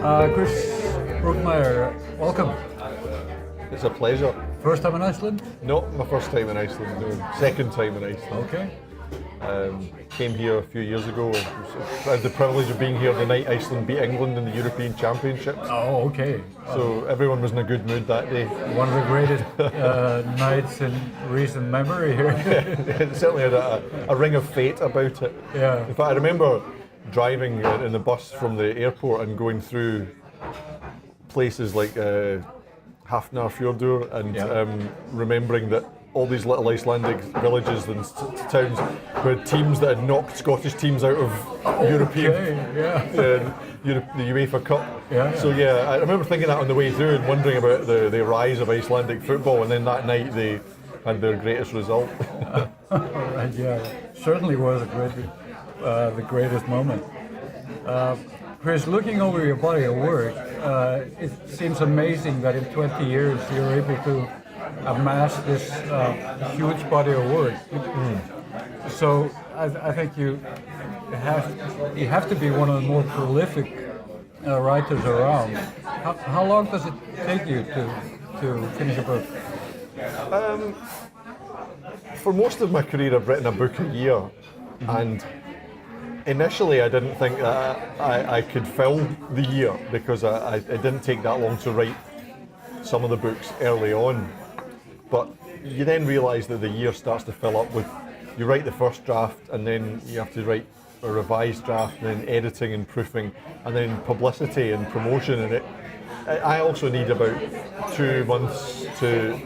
Chris Brookmyre, welcome. It's a pleasure. First time in Iceland? Not my first time in Iceland, no. Second time in Iceland. Okay. Came here a few years ago. I had the privilege of being here the night Iceland beat England in the European Championships. Oh, okay. So everyone was in a good mood that day. One of the greatest nights in recent memory here. It certainly had a ring of fate about it. Yeah. In fact, I remember driving in the bus from the airport and going through places like Hafnarfjordur and remembering that all these little Icelandic villages and towns who had teams that had knocked Scottish teams out of European, the UEFA Cup. So I remember thinking that on the way through and wondering about the rise of Icelandic football, and then that night they had their greatest result. Right, yeah, certainly was the greatest moment. Chris, looking over your body of work, it seems amazing that in 20 years you're able to amass this huge body of work. So I think you have to be one of the more prolific writers around. How long does it take you to finish a book? For most of my career, I've written a book a year, and initially I didn't think that I could fill the year because it didn't take that long to write some of the books early on. But you then realise that the year starts to fill up with, you write the first draft and then you have to write a revised draft and then editing and proofing and then publicity and promotion, and I also need about 2 months to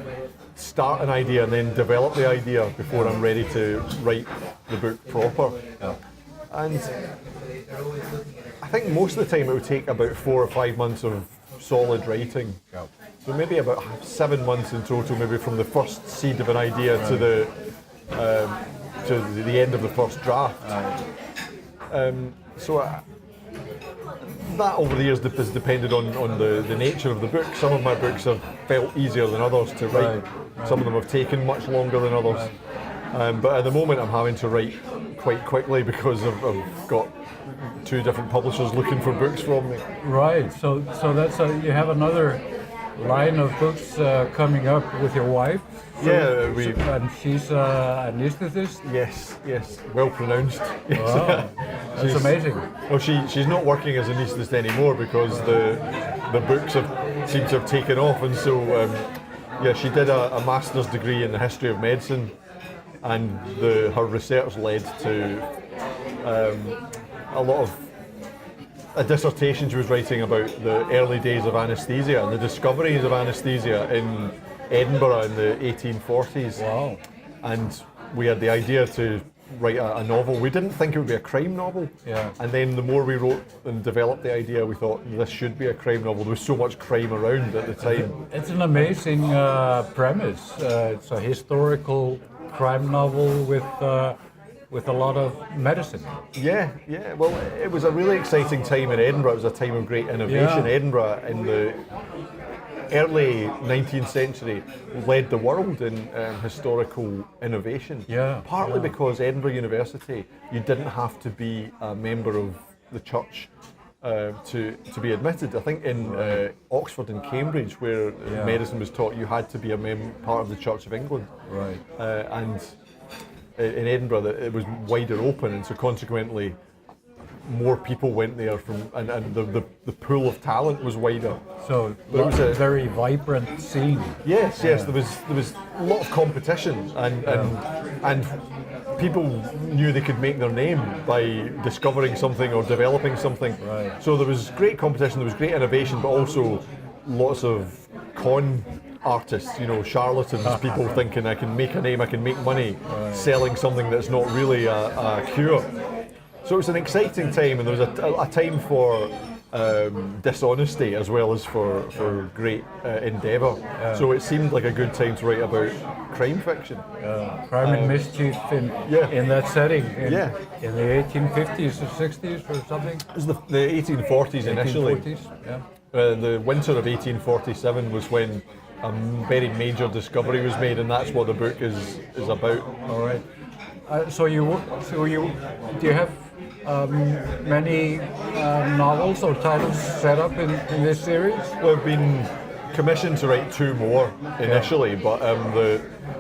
start an idea and then develop the idea before I'm ready to write the book proper. And I think most of the time it would take about 4 or 5 months of solid writing. So maybe about 7 months in total, maybe from the first seed of an idea to the end of the first draft. That over the years has depended on the nature of the book. Some of my books have felt easier than others to write. Some of them have taken much longer than others. But at the moment I'm having to write quite quickly because I've got 2 different publishers looking for books from me. Right, so that's you have another line of books coming up with your wife. And she's an anesthetist. Yes, well pronounced. Yes. Wow, that's amazing. Well, she's not working as an anesthetist anymore because the books seem to have taken off, and so she did a master's degree in the history of medicine, and her research led to a lot of a dissertation she was writing about the early days of anaesthesia and the discoveries of anaesthesia in Edinburgh in the 1840s. Wow. And we had the idea to write a novel. We didn't think it would be a crime novel. And then the more we wrote and developed the idea, we thought this should be a crime novel. There was so much crime around at the time. It's an amazing premise. It's a historical crime novel with a lot of medicine. Yeah. Well, it was a really exciting time in Edinburgh. It was a time of great innovation. Edinburgh in the early 19th century led the world in historical innovation. Partly because Edinburgh University, you didn't have to be a member of the church to be admitted. I think in Oxford and Cambridge, where medicine was taught, you had to be a part of the Church of England. Right. And in Edinburgh, it was wider open, and so consequently, more people went there and the pool of talent was wider. So it was a very vibrant scene. Yes. There was a lot of competition, and people knew they could make their name by discovering something or developing something. Right. So there was great competition, there was great innovation, but also lots of con artists, charlatans, people thinking I can make a name, I can make money selling something that's not really a cure. So it was an exciting time, and there was a time for dishonesty as well as for great endeavour. So it seemed like a good time to write about crime fiction. Crime and mischief in that setting, in the 1850s or 60s or something? It was the 1840s initially. 1840s, the winter of 1847 was when a very major discovery was made, and that's what the book is about. All right. So you do you have many novels or titles set up in this series? We've been commissioned to write 2 more initially, but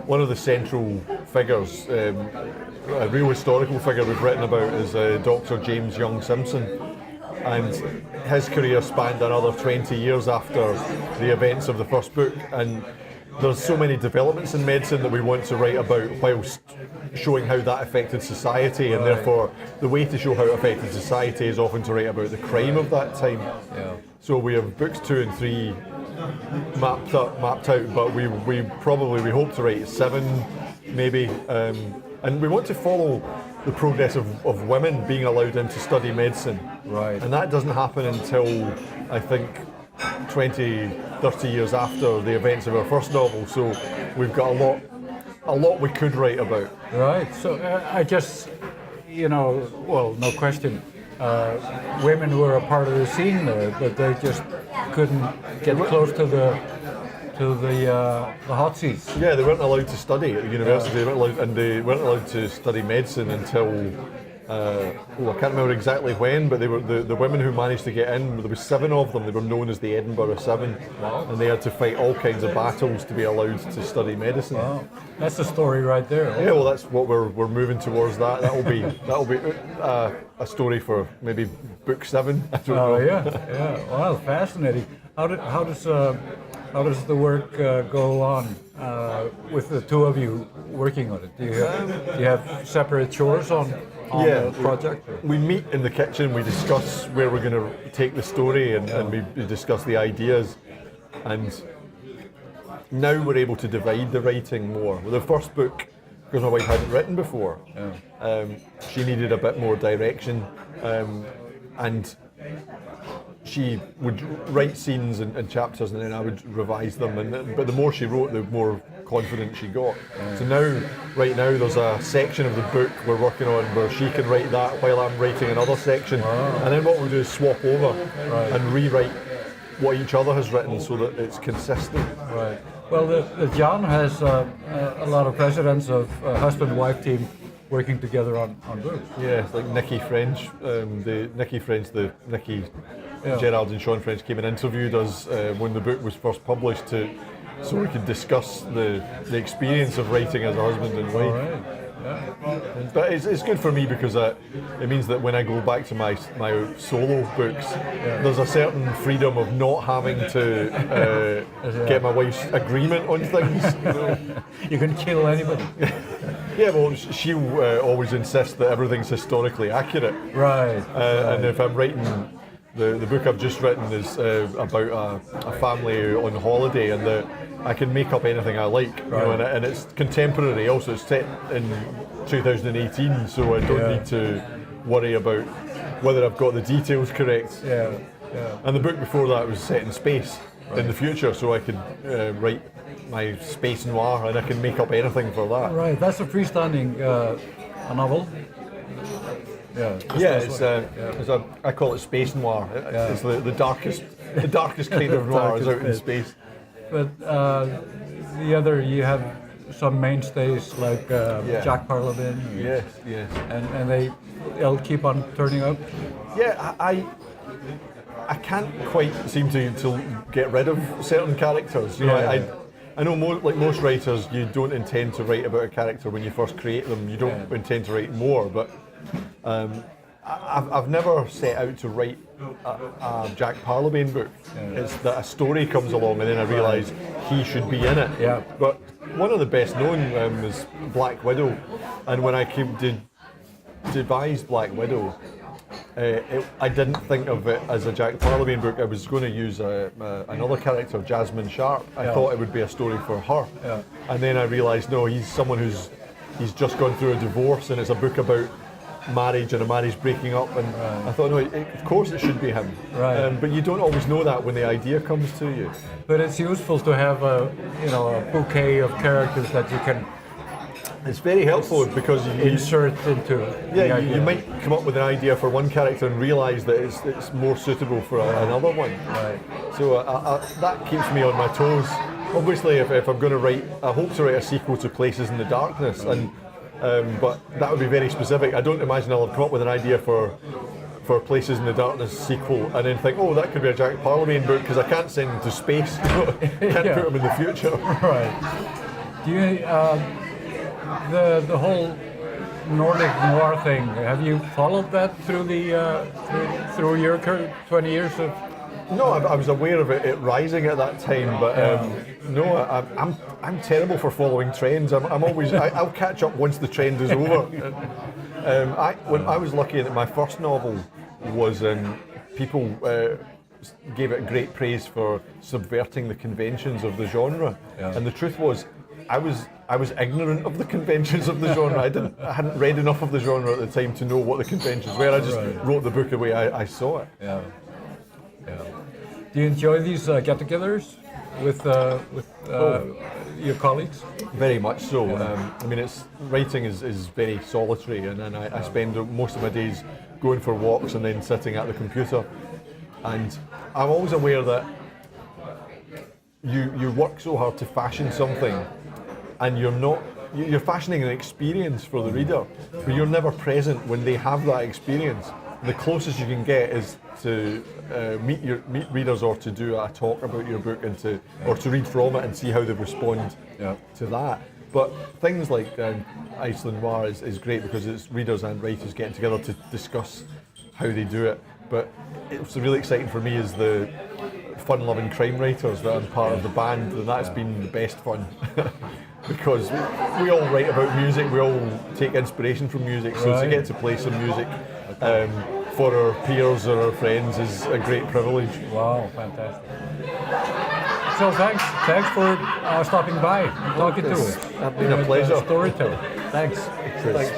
one of the central figures, a real historical figure we've written about, is Dr. James Young Simpson, and his career spanned another 20 years after the events of the first book, and there's so many developments in medicine that we want to write about whilst showing how that affected society, and therefore the way to show how it affected society is often to write about the crime of that time. Yeah. So we have books 2 and 3 mapped out, but we hope to write 7 maybe, and we want to follow the progress of women being allowed in to study medicine. Right. And that doesn't happen until, I think, 20, 30 years after the events of our first novel, so we've got a lot we could write about. Right. So I just, well, no question. Women were a part of the scene there, but they just couldn't get close to the hot seats. Yeah, they weren't allowed to study at the university. They weren't allowed to study medicine until I can't remember exactly when, but they were the women who managed to get in. There was 7 of them. They were known as the Edinburgh Seven, and they had to fight all kinds of battles to be allowed to study medicine. Wow, that's the story right there. Yeah, well, that's what we're moving towards. That'll be a story for maybe book 7. I don't know. Yeah. Wow, fascinating. How does the work go on with the 2 of you working on it? Do you have separate chores on the project? We meet in the kitchen, we discuss where we're going to take the story, and we discuss the ideas. And now we're able to divide the writing more. With the first book, because my wife hadn't written before, she needed a bit more direction, and she would write scenes and chapters, and then I would revise them. But the more she wrote, the more confident she got. So right now, there's a section of the book we're working on where she can write that while I'm writing another section. And then what we'll do is swap over and rewrite what each other has written so that it's consistent. Right. Well, the John has a lot of precedents of husband-wife team working together on books. Yeah, it's like Nikki French, Gerald and Sean French came and interviewed us when the book was first published so we could discuss the experience of writing as a husband and wife. All right. Yeah. But it's good for me because it means that when I go back to my solo books, there's a certain freedom of not having to get my wife's agreement on things. You can kill anybody. Yeah, well, she always insists that everything's historically accurate. Right. And if I'm writing, the book I've just written is about a family on holiday, and I can make up anything I like, and it's contemporary. Also, it's set in 2018, so I don't need to worry about whether I've got the details correct. Yeah. And the book before that was set in space in the future, so I could write my space noir, and I can make up anything for that. Right. That's a freestanding a novel. Yeah. I call it space noir. It's the darkest kind of noir is out in space. But the other, you have some mainstays like Jack Parliament. Yes. And they'll keep on turning up. Yeah, I can't quite seem to get rid of certain characters. I know most writers, you don't intend to write about a character when you first create them. You don't intend to write more, but I've never set out to write a Jack Parliament book. It's that a story comes along and then I realise he should be in it. Yeah. But one of the best known is Black Widow, and when I came to devise Black Widow, I didn't think of it as a Jack Parliament book. I was going to use another character, Jasmine Sharp. I thought it would be a story for her. Yeah. And then I realised, no, he's someone he's just gone through a divorce, and it's a book about marriage and a marriage breaking up, and I thought, no, of course it should be him. Right. But you don't always know that when the idea comes to you. But it's useful to have a bouquet of characters that you can. It's very helpful because you insert into. Yeah, you might come up with an idea for one character and realise that it's more suitable for another one. Right. So that keeps me on my toes. Obviously, if I'm going to write, I hope to write a sequel to Places in the Darkness, and but that would be very specific. I don't imagine I'll have come up with an idea for for Places in the Darkness sequel, and then think, oh, that could be a Jack Parliament book because I can't send him to space. Can't put him in the future. Right. Do you the whole Nordic noir thing? Have you followed that through the through your 20 years of? No, I was aware of it rising at that time, but no, I'm terrible for following trends. I'm always I'll catch up once the trend is over. When I was lucky that my first novel was people gave it great praise for subverting the conventions of the genre, and the truth was, I was ignorant of the conventions of the genre. I hadn't read enough of the genre at the time to know what the conventions were. I just wrote the book the way I saw it. Yeah. Yeah. Do you enjoy these get-togethers with your colleagues? Very much so. I mean, writing is very solitary, and then I spend most of my days going for walks and then sitting at the computer. And I'm always aware that you work so hard to fashion something, and you're fashioning an experience for the reader, but you're never present when they have that experience. The closest you can get is to meet readers, or to do a talk about your book, and or to read from it and see how they respond to that. But things like Iceland Noir is great because it's readers and writers getting together to discuss how they do it. But what's really exciting for me is the fun-loving crime writers that I'm part of the band, and that's been the best fun. Because we all write about music, we all take inspiration from music, so to get to play some music for our peers or our friends is a great privilege. Wow, fantastic. So thanks for stopping by and talking to us. It's been a pleasure. Storytel. Thanks. Thanks.